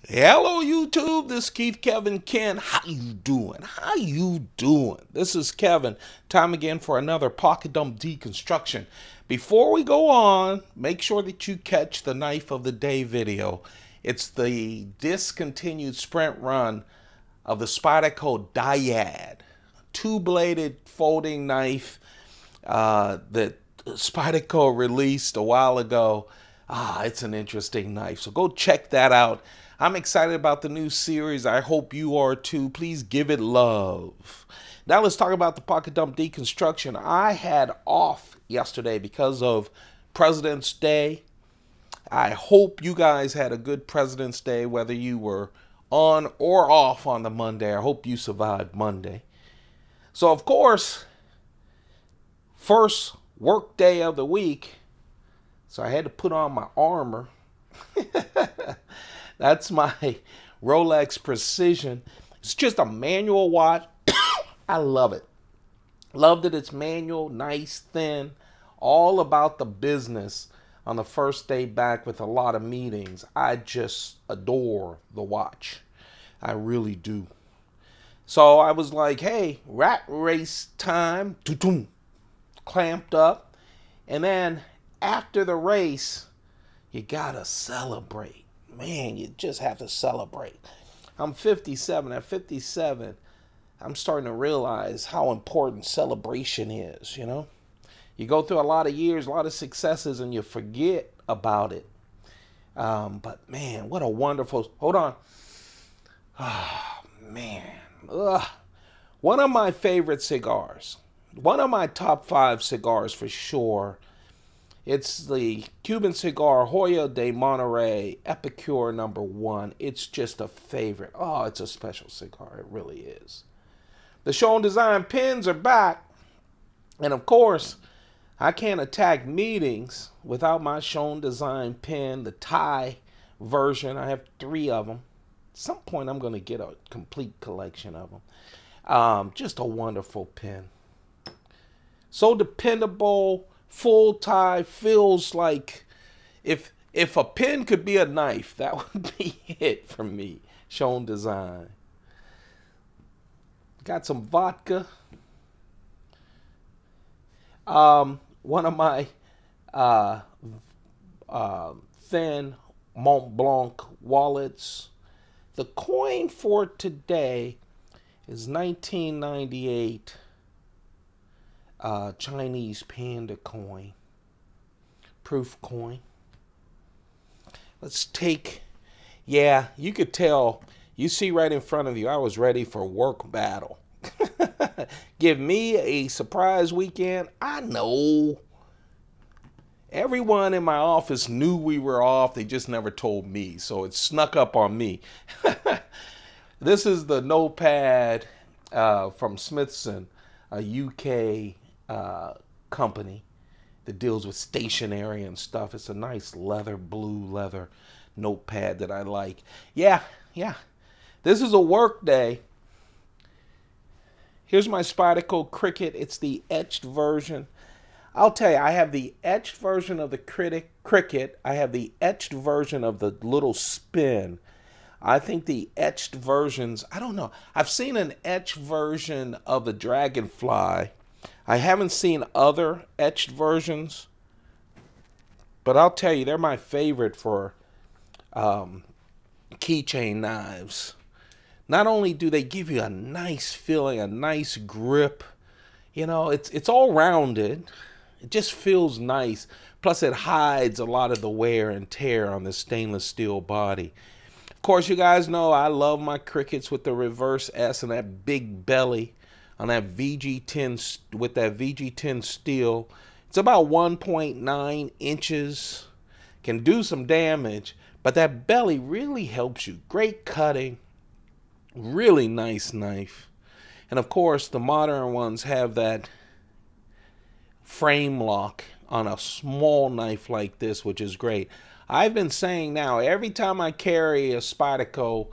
Hello YouTube, this is Keith Kevin Ken. How you doing? How you doing? This is Kevin. Time again for another pocket dump deconstruction. Before we go on, make sure that you catch the knife of the day video. It's the discontinued sprint run of the Spyderco Dyad. Two-bladed folding knife that Spyderco released a while ago. It's an interesting knife, so go check that out. I'm excited about the new series. I hope you are too. Please give it love. Now let's talk about the pocket dump deconstruction. I had off yesterday because of President's Day. I hope you guys had a good President's Day, whether you were on or off on the Monday. I hope you survived Monday. So of course, first work day of the week, so I had to put on my armor. That's my Rolex Precision. It's just a manual watch. I love it. Love that it's manual, nice, thin, all about the business on the first day back with a lot of meetings. I just adore the watch. I really do. So I was like, hey, rat race time. Clamped up. And then after the race, you gotta celebrate. Man, you just have to celebrate. I'm 57. At 57, I'm starting to realize how important celebration is, you know? You go through a lot of years, a lot of successes, and you forget about it. But, man, what a wonderful... Hold on. Oh, man. Ugh. One of my favorite cigars. One of my top 5 cigars for sure. It's the Cuban cigar Hoyo de Monterrey Epicure #1. It's just a favorite. Oh, it's a special cigar. It really is. The Shown Design pins are back. And of course, I can't attack meetings without my Shown Design pin, the Thai version. I have 3 of them. At some point, I'm going to get a complete collection of them. Just a wonderful pin. So dependable. Full tie, feels like if a pen could be a knife, that would be it for me. Shown Design. Got some vodka. One of my thin Mont Blanc wallets. The coin for today is 1998. Chinese panda coin, proof coin. Let's take, yeah, you could tell, you see right in front of you, I was ready for work battle. Give me a surprise weekend. I know. Everyone in my office knew we were off. They just never told me, so it snuck up on me. This is the notepad from Smithson, a UK company that deals with stationery and stuff. It's a nice leather, blue leather notepad that I like. Yeah. This is a work day. Here's my Spyderco Cricket. It's the etched version. I'll tell you, I have the etched version of the Cricket. I have the etched version of the little spin. I think the etched versions, I don't know. I've seen an etched version of the Dragonfly. I haven't seen other etched versions, but I'll tell you, they're my favorite for keychain knives. Not only do they give you a nice feeling, a nice grip, you know, it's all rounded. It just feels nice. Plus, it hides a lot of the wear and tear on the stainless steel body. Of course, you guys know I love my Crickets with the reverse S and that big belly. On that VG10, with that VG10 steel. It's about 1.9 inches. Can do some damage, but that belly really helps you. Great cutting. Really nice knife. And of course, the modern ones have that frame lock on a small knife like this, which is great. I've been saying now, every time I carry a Spyderco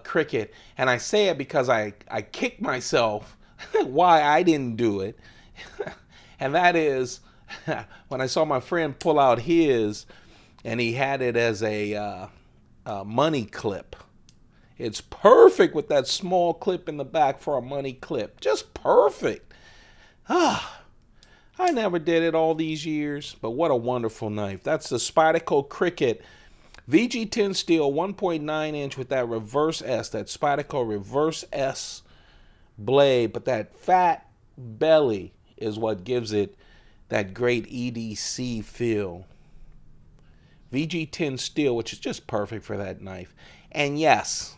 Cricket, and I say it because I kick myself why I didn't do it. And that is when I saw my friend pull out his, and he had it as a money clip. It's perfect with that small clip in the back for a money clip. Just perfect. Ah, I never did it all these years, but what a wonderful knife. That's the Spyderco Cricket VG10 steel 1.9 inch with that reverse S, that Spyderco reverse S blade, but that fat belly is what gives it that great EDC feel. VG10 steel, which is just perfect for that knife. And yes,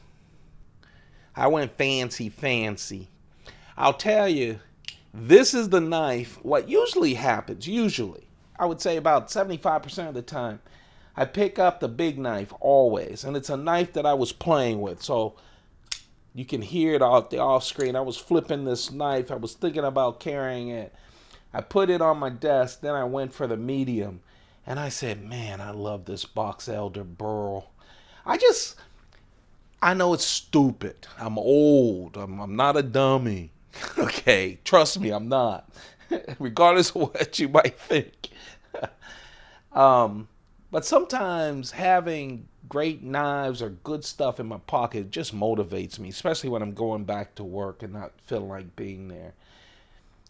I went fancy. I'll tell you, this is the knife. What usually happens, I would say about 75% of the time, I pick up the big knife always. And it's a knife that I was playing with. So you can hear it off the off screen. I was flipping this knife. I was thinking about carrying it. I put it on my desk. Then I went for the medium. And I said, man, I love this Box Elder Burl. I know it's stupid. I'm old. I'm not a dummy. Okay, trust me, I'm not. Regardless of what you might think. But sometimes having great knives or good stuff in my pocket just motivates me, especially when I'm going back to work and not feeling like being there.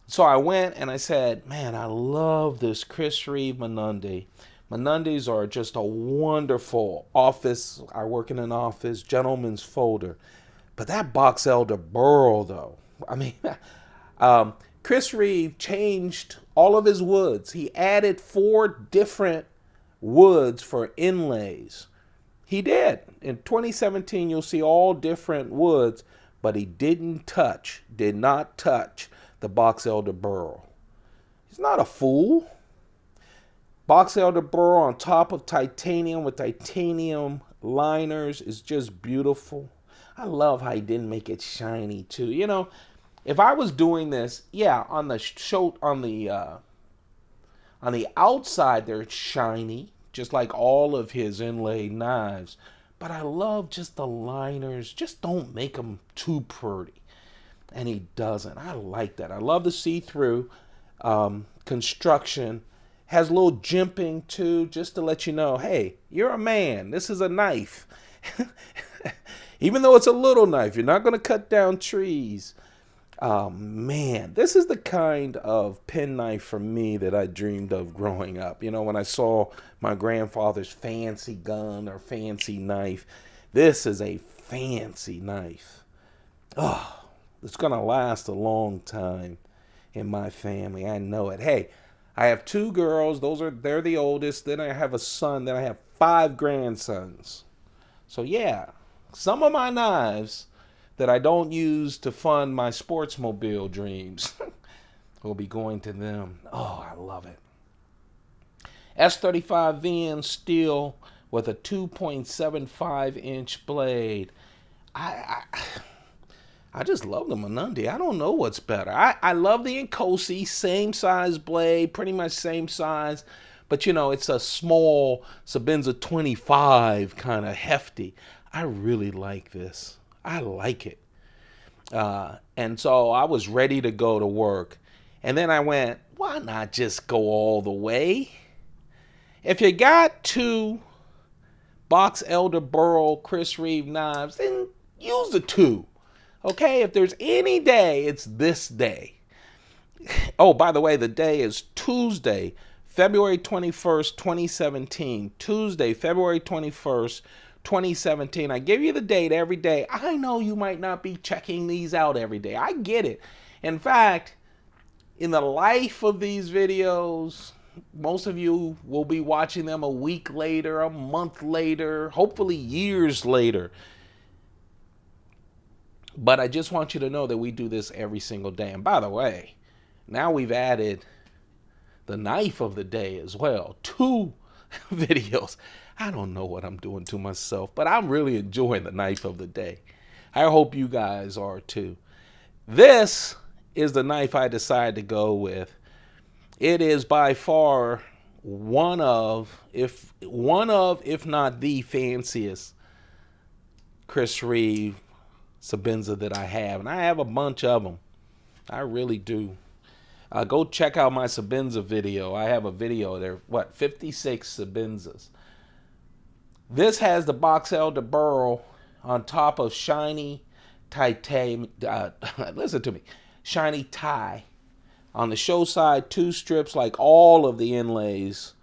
So I went and I said, man, I love this Reeve Mnandi. Mnandis are just a wonderful office. I work in an office, gentleman's folder. But that Box Elder Burl, though, I mean, Reeve changed all of his woods. He added 4 different woods for inlays. He did. In 2017, you'll see all different woods, but he did not touch the Box Elder Burl. He's not a fool. Box Elder Burl on top of titanium with titanium liners is just beautiful. I love how he didn't make it shiny too. You know, if I was doing this, yeah, on the outside they're shiny, just like all of his inlaid knives. But I love just the liners. Just don't make them too pretty. And he doesn't. I like that. I love the see-through construction. Has a little jimping too, just to let you know, hey, you're a man. This is a knife. Even though it's a little knife, you're not going to cut down trees. Man, this is the kind of penknife for me that I dreamed of growing up. You know, when I saw my grandfather's fancy gun or fancy knife, this is a fancy knife. Oh, it's going to last a long time in my family. I know it. Hey, I have 2 girls. They're the oldest. Then I have a son. Then I have 5 grandsons. So yeah, some of my knives that I don't use to fund my sportsmobile dreams will be going to them. Oh, I love it. S35VN steel with a 2.75 inch blade. I just love the Mnandi. I don't know what's better. I love the Nkosi, same size blade, pretty much same size. But, you know, it's a small Sebenza 25, kind of hefty. I really like this. I like it. And so I was ready to go to work. And then I went, why not just go all the way? If you got 2 Box Elder Burl Reeve knives, then use the 2. Okay, if there's any day, it's this day. Oh, by the way, the day is Tuesday, February 21st, 2017. Tuesday, February 21st, 2017. I give you the date every day. I know you might not be checking these out every day. I get it. In fact, in the life of these videos, most of you will be watching them a week later, a month later, hopefully years later. But I just want you to know that we do this every single day. And by the way, now we've added the knife of the day as well. 2 videos. I don't know what I'm doing to myself, but I'm really enjoying the knife of the day. I hope you guys are too. This is the knife I decided to go with. It is by far one of, if not the fanciest Reeve Sebenza that I have. And I have a bunch of them. I really do. Go check out my Sebenza video. I have a video there. What, 56 Sebenzas. This has the Box Elder Burl on top of shiny titanium. Listen to me, shiny tie. On the show side, 2 strips like all of the inlays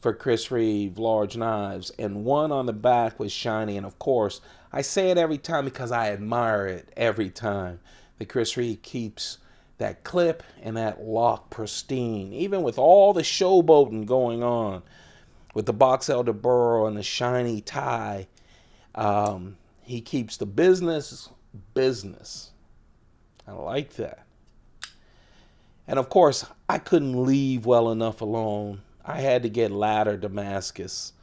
for Chris Reeve large knives, and 1 on the back was shiny. And of course, I say it every time because I admire it every time, that Chris Reeve keeps that clip and that lock pristine, even with all the showboating going on with the Box Elder Burl and the shiny tie. He keeps the business. I like that. And of course, I couldn't leave well enough alone. I had to get ladder Damascus.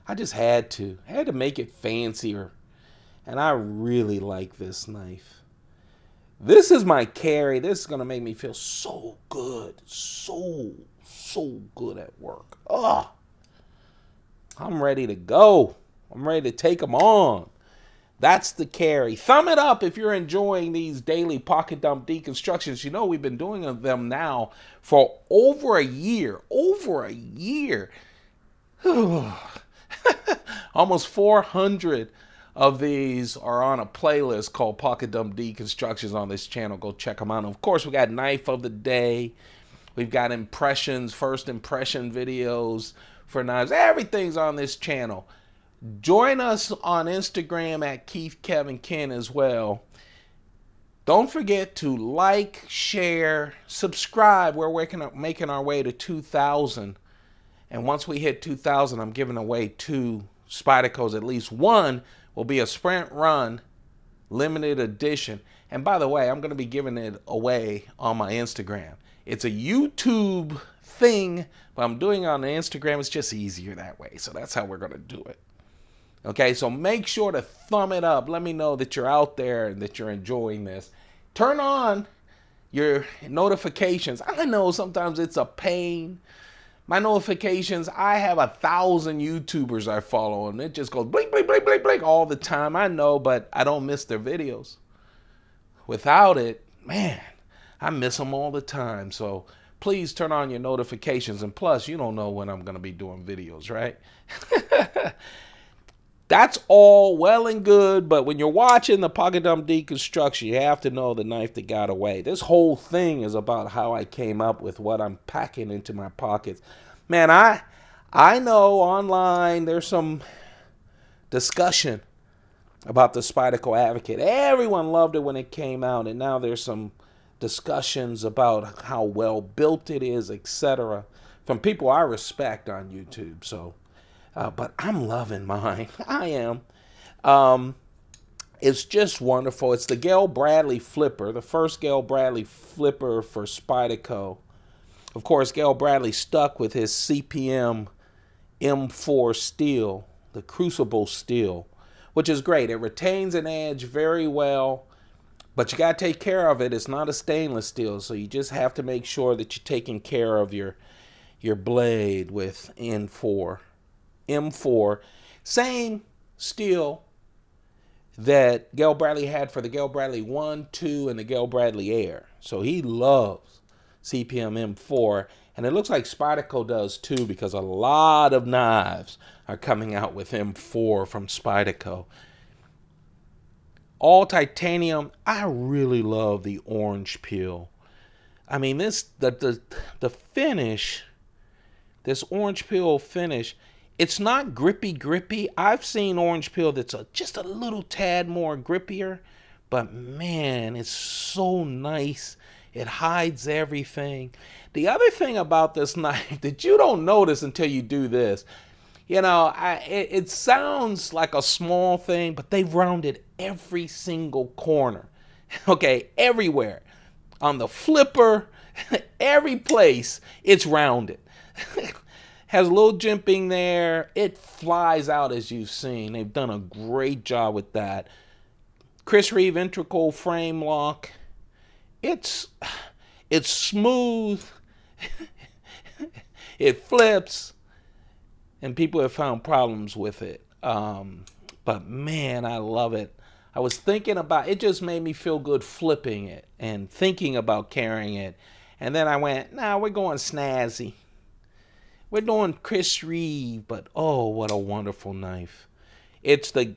I just had to make it fancier. And I really like this knife. This is my carry. This is going to make me feel so good. So good at work. Oh, I'm ready to go. I'm ready to take them on. That's the carry. Thumb it up if you're enjoying these daily pocket dump deconstructions. You know, we've been doing them now for over a year. Over a year. Almost 400 of these are on a playlist called Pocket Dump Deconstructions on this channel. Go check them out. And of course, we got Knife of the Day. We've got impressions, first impression videos for knives. Everything's on this channel. Join us on Instagram at Keith Kevin Ken as well. Don't forget to like, share, subscribe. We're making our way to 2,000. And once we hit 2,000, I'm giving away 2 Spydercos. At least 1 will be a sprint run, limited edition. And by the way, I'm going to be giving it away on my Instagram. It's a YouTube thing, but I'm doing it on Instagram. It's just easier that way. So that's how we're going to do it. Okay, so make sure to thumb it up. Let me know that you're out there and that you're enjoying this. Turn on your notifications. I know sometimes it's a pain. My notifications, I have 1,000 YouTubers I follow, and it just goes blink, blink, blink, blink, blink all the time. I know, but I don't miss their videos. Without it, man, I miss them all the time. So please turn on your notifications. And plus, you don't know when I'm going to be doing videos, right? That's all well and good, but when you're watching the Pocket Dump Deconstruction, you have to know the knife that got away. This whole thing is about how I came up with what I'm packing into my pockets. Man, I know online there's some discussion about the Spyderco Advocate. Everyone loved it when it came out, and now there's some discussions about how well built it is, etc. from people I respect on YouTube. So but I'm loving mine. I am. It's just wonderful. It's the Gail Bradley flipper, the first Gail Bradley flipper for Spyderco. Of course, Gail Bradley stuck with his CPM M4 steel, the crucible steel, which is great. It retains an edge very well, but you got to take care of it. It's not a stainless steel, so you just have to make sure that you're taking care of your blade with M4. Same steel that Gail Bradley had for the Gail Bradley 1, 2, and the Gail Bradley Air. So he loves CPM M4, and it looks like Spyderco does too, because a lot of knives are coming out with M4 from Spyderco. All titanium. I really love the orange peel. I mean, the finish, this orange peel finish, it's not grippy. I've seen orange peel that's just a little tad more grippier, but man, it's so nice. It hides everything. The other thing about this knife that you don't notice until you do this, you know, it sounds like a small thing, but they've rounded every single corner. Okay, everywhere. On the flipper, every place, it's rounded. Has a little jimping there. It flies out, as you've seen. They've done a great job with that. Chris Reeve integral frame lock. It's smooth. It flips. And people have found problems with it. But man, I love it. I was thinking about it, just made me feel good flipping it and thinking about carrying it. And then I went, nah, we're going snazzy. We're doing Chris Reeve, but oh, what a wonderful knife. It's the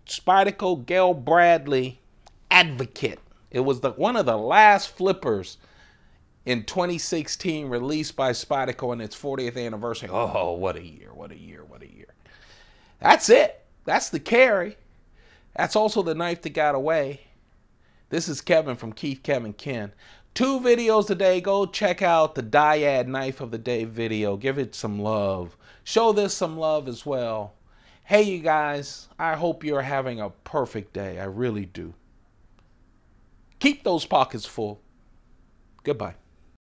Spyderco Gail Bradley Advocate. It was one of the last flippers in 2016 released by Spyderco on its 40th anniversary. Oh, what a year, what a year, what a year. That's it. That's the carry. That's also the knife that got away. This is Kevin from Keith, Kevin, Ken. 2 videos today. Go check out the Dyad Knife of the Day video. Give it some love. Show this some love as well. Hey, you guys, I hope you're having a perfect day. I really do. Keep those pockets full. Goodbye.